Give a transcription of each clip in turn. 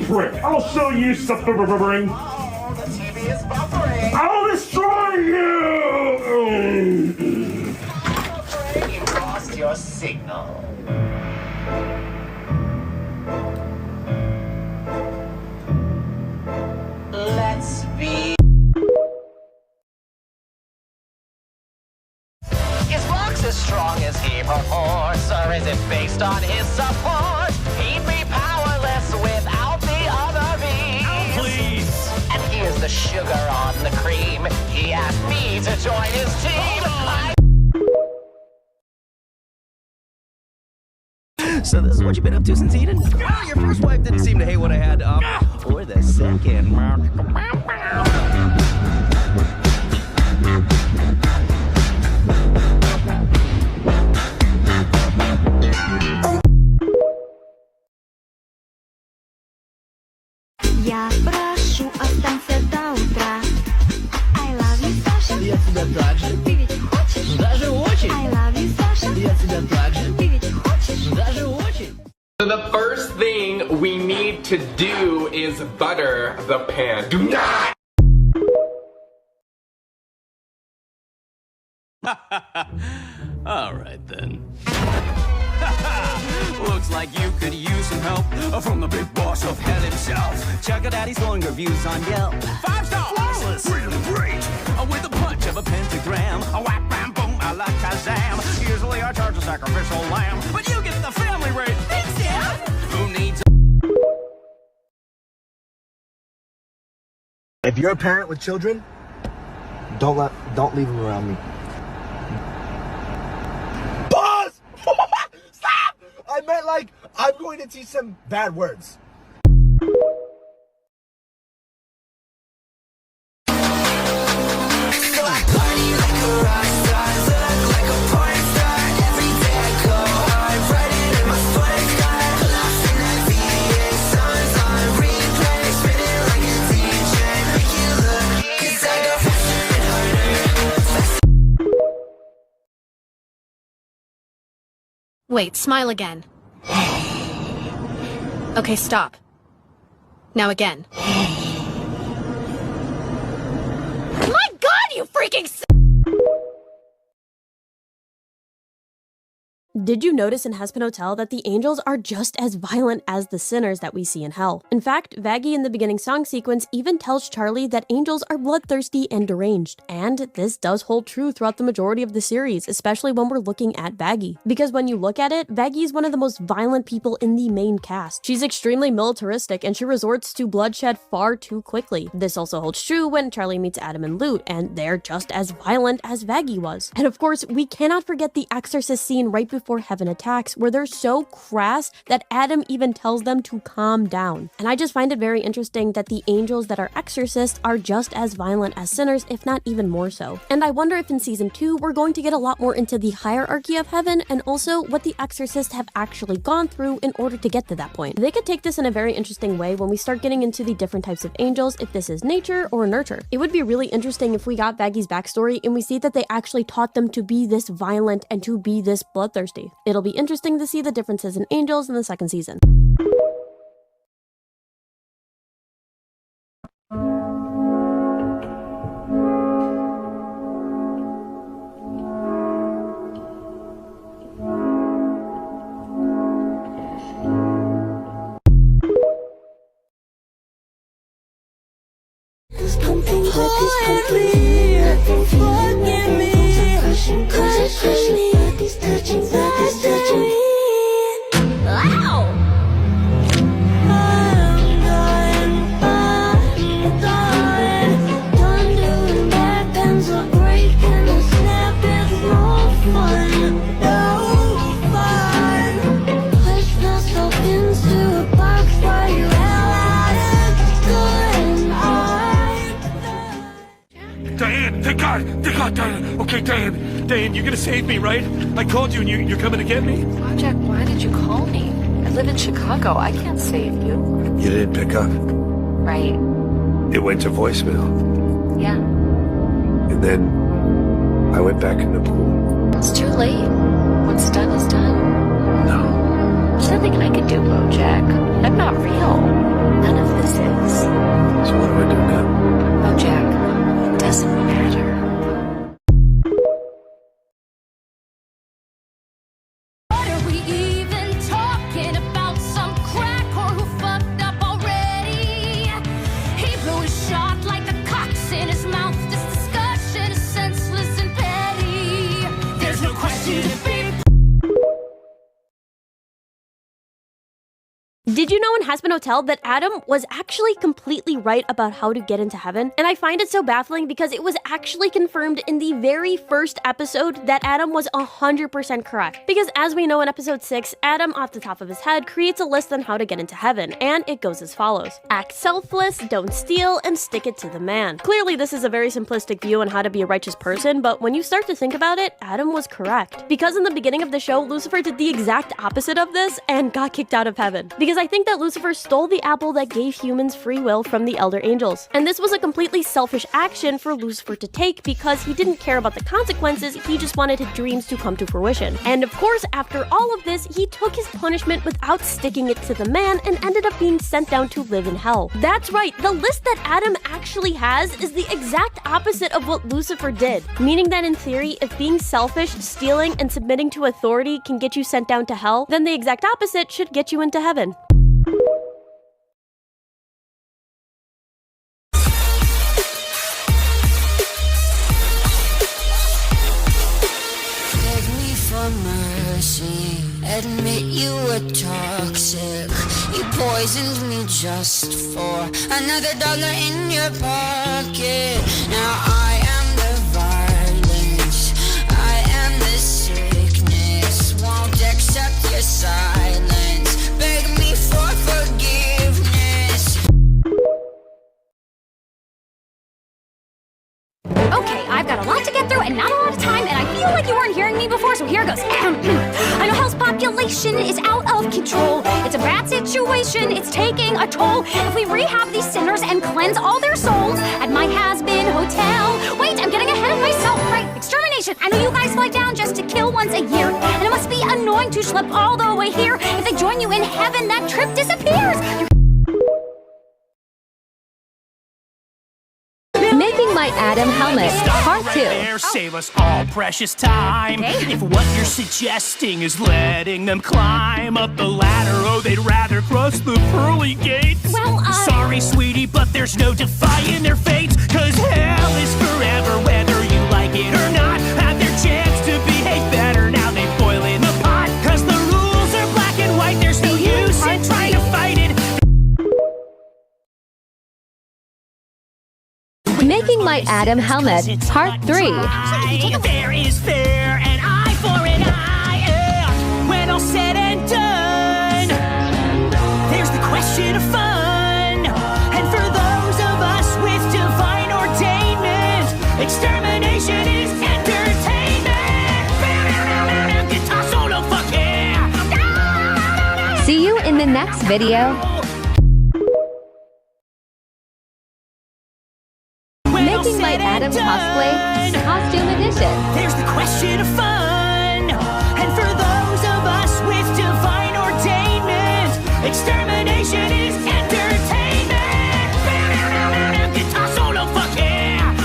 prick. I'll show you suffering. Oh, the TV is buffering. I'll destroy you! Buffering, you lost your signal. Let's be. Is Rox as strong as he purports, or is it based on his support? He'd be powerless without the other bees. Oh, please! And here's the sugar on the cream. He asked me to join his team. So this is what you've been up to since Eden? Well, your first wife didn't seem to hate what I had up. Or the second. Я прошу, останься до утра. I love you, Саша. Я тебя так же. Ты ведь хочешь? Даже очень. I love you, Саша. Я тебя так же. Ты ведь хочешь? Даже очень. So the first thing we need to do is butter the pan. Do not! All right then. Looks like you could use some help from the big boss of hell himself. Check out Daddy's glowing reviews on Yelp. 5 stars! Flawless! Really great! With the punch of a pentagram. A whack, bam, boom, a la Kazam. Usually I charge a sacrificial lamb, but you get the family rate. Thanks, Dad! Who needs If you're a parent with children, don't leave them around me. Pause! Stop! I meant like, I'm going to teach them bad words. Wait, smile again. Okay, stop. Now again. My God, you freaking Did you notice in Hazbin Hotel that the angels are just as violent as the sinners that we see in hell? In fact, Vaggie in the beginning song sequence even tells Charlie that angels are bloodthirsty and deranged. And this does hold true throughout the majority of the series, especially when we're looking at Vaggie. Because when you look at it, Vaggie is one of the most violent people in the main cast. She's extremely militaristic and she resorts to bloodshed far too quickly. This also holds true when Charlie meets Adam and Lute, and they're just as violent as Vaggie was. And of course, we cannot forget the exorcist scene right before Heaven attacks, where they're so crass that Adam even tells them to calm down. And I just find it very interesting that the angels that are exorcists are just as violent as sinners, if not even more so. And I wonder if in season 2 we're going to get a lot more into the hierarchy of heaven and also what the exorcists have actually gone through in order to get to that point. They could take this in a very interesting way when we start getting into the different types of angels, if this is nature or nurture. It would be really interesting if we got Vaggie's backstory and we see that they actually taught them to be this violent and to be this bloodthirsty. It'll be interesting to see the differences in angels in the second season. Diane. Okay, Diane, you're gonna save me, right? I called you and you're coming to get me? Jack, why did you call me? I live in Chicago. I can't save you. You didn't pick up. Right. It went to voicemail. Yeah. And then I went back in the pool. It's too late. What's done is done. No. There's nothing I can do, Bojack. I'm not real. None of Hazbin Hotel that Adam was actually completely right about how to get into heaven, and I find it so baffling because it was actually confirmed in the very first episode that Adam was 100% correct. Because as we know in episode 6, Adam, off the top of his head, creates a list on how to get into heaven, and it goes as follows. Act selfless, don't steal, and stick it to the man. Clearly, this is a very simplistic view on how to be a righteous person, but when you start to think about it, Adam was correct. Because in the beginning of the show, Lucifer did the exact opposite of this and got kicked out of heaven. Because I think that Lucifer stole the apple that gave humans free will from the elder angels. And this was a completely selfish action for Lucifer to take because he didn't care about the consequences, he just wanted his dreams to come to fruition. And of course, after all of this, he took his punishment without sticking it to the man and ended up being sent down to live in hell. That's right, the list that Adam actually has is the exact opposite of what Lucifer did. Meaning that in theory, if being selfish, stealing, and submitting to authority can get you sent down to hell, then the exact opposite should get you into heaven. Beg me for mercy, admit you were toxic. You poisoned me just for another dollar in your pocket. Now I am the violence, I am the sickness. Won't accept your silence, beg me for forgiveness. Okay, I've got a lot to get through and not a lot of time, and I feel like you weren't hearing me before, so here goes. I know hell's population is out of control. It's a bad situation, it's taking a toll. If we rehab these sinners and cleanse all their souls at my Hazbin Hotel. Wait, I'm getting ahead of myself. Right, extermination. I know you guys fly down just to kill once a year, and it must be annoying to schlep all the way here. If they join you in heaven, that trip disappears. Making my Adam helmet, part 2. There, save us all precious time. If what you're suggesting is letting them climb up the ladder, oh, they'd rather cross the pearly gates. Well, sorry, sweetie, but there's no defying their fates. Cause hell is forever, whether you like it or not. Had their chance to behave better, now they boil in the pot. Cause the rules are black and white, there's no use in trying to fight it. Making my Adam helmet, part 3. Fair is fair, an eye for an eye. Yeah. When all said and done, there's the question of fun. And for those of us with divine ordainment, extermination is entertainment. Guitar solo, fuck yeah. See you in the next video. Making my Adam cosplay, costume edition. There's the question of fun. And for those of us with divine ordainment, extermination is entertainment. Guitar solo, fuck yeah.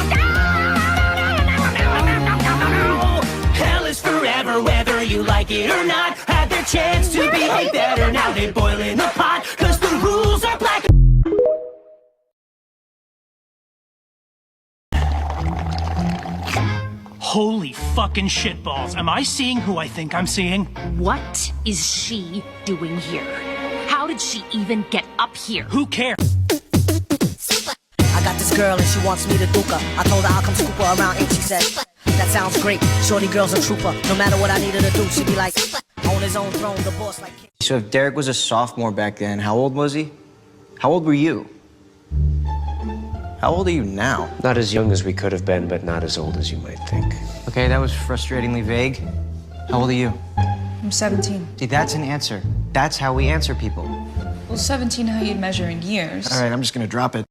Hell is forever, whether you like it or not. Had their chance to behave better, now they boil in the pot. Cause the rules are black. Holy fucking shitballs. Am I seeing who I think I'm seeing? What is she doing here? How did she even get up here? Who cares? I got this girl and she wants me to duke her. I told her I'll come scoop her around and she said, that sounds great. Shorty girl's a trooper. No matter what I need her to do, she'd be like, on his own throne, the boss like... So if Derek was a sophomore back then, how old was he? How old were you? How old are you now? Not as young as we could have been, but not as old as you might think. Okay, that was frustratingly vague. How old are you? I'm 17. See, that's an answer. That's how we answer people. Well, 17 how you'd measure in years. All right, I'm just gonna drop it.